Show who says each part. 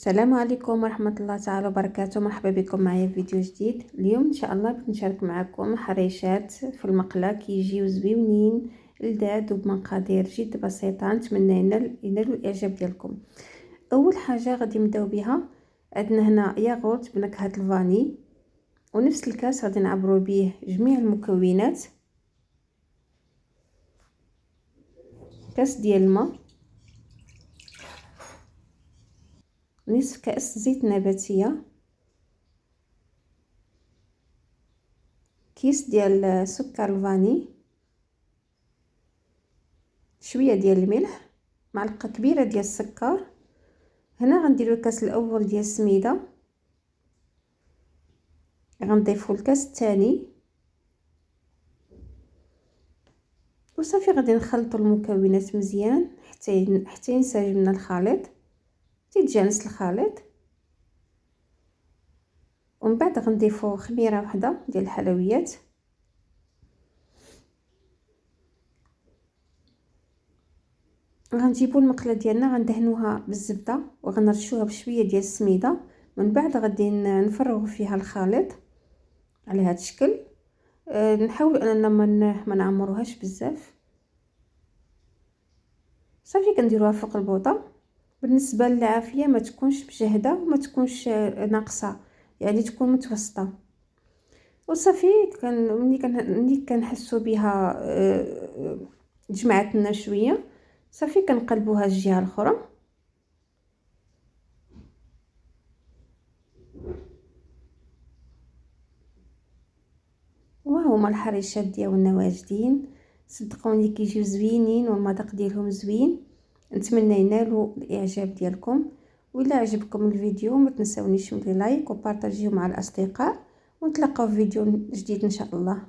Speaker 1: السلام عليكم ورحمة الله تعالى وبركاته. مرحبا بكم معايا في فيديو جديد. اليوم ان شاء الله بغيت نشارك معكم حريشات في المقله كيجيو زويونين لذاذ وبمقادير جد بسيطه. نتمنى ينالوا الاعجاب ديالكم. اول حاجه غادي نبداو بها، عندنا هنا ياغورت بنكهه الفاني، ونفس الكاس غادي نعبروا به جميع المكونات. كاس ديال الماء، نصف كاس زيت نباتيه، كيس ديال سكر الفاني، شويه ديال الملح، معلقه كبيره ديال السكر. هنا غنديروا الكاس الاول ديال السميده، غنضيفوا الكاس الثاني، وصافي غادي نخلطوا المكونات مزيان حتى ينسجم لنا الخليط، تيتجانس الخليط. ومن بعد غنضيفوا خميره واحده ديال الحلويات، غنجيبوا المقله ديالنا غندهنوها بالزبده وغنرشوها بشويه ديال السميده. من بعد غادي نفرغوا فيها الخليط على هذا الشكل. نحاول اننا ما نعمروهاش بزاف. صافي كنديروها فوق البوطه. بالنسبه للعافيه ما تكونش مجهده وما تكونش ناقصه، يعني تكون متوسطه. وصافي ملي كنحسوا بها جمعت لنا شويه، صافي كنقلبوها الجهه الاخرى. وهما الحريشات ديالنا واجدين، صدقوني كيجيو زوينين والمذاق ديالهم زوين. نتمنى ينالوا الاعجاب ديالكم. وإلا عجبكم الفيديو ما تنساونيش من لايك وبارطاجيو مع الاصدقاء، ونتلاقاو في فيديو جديد ان شاء الله.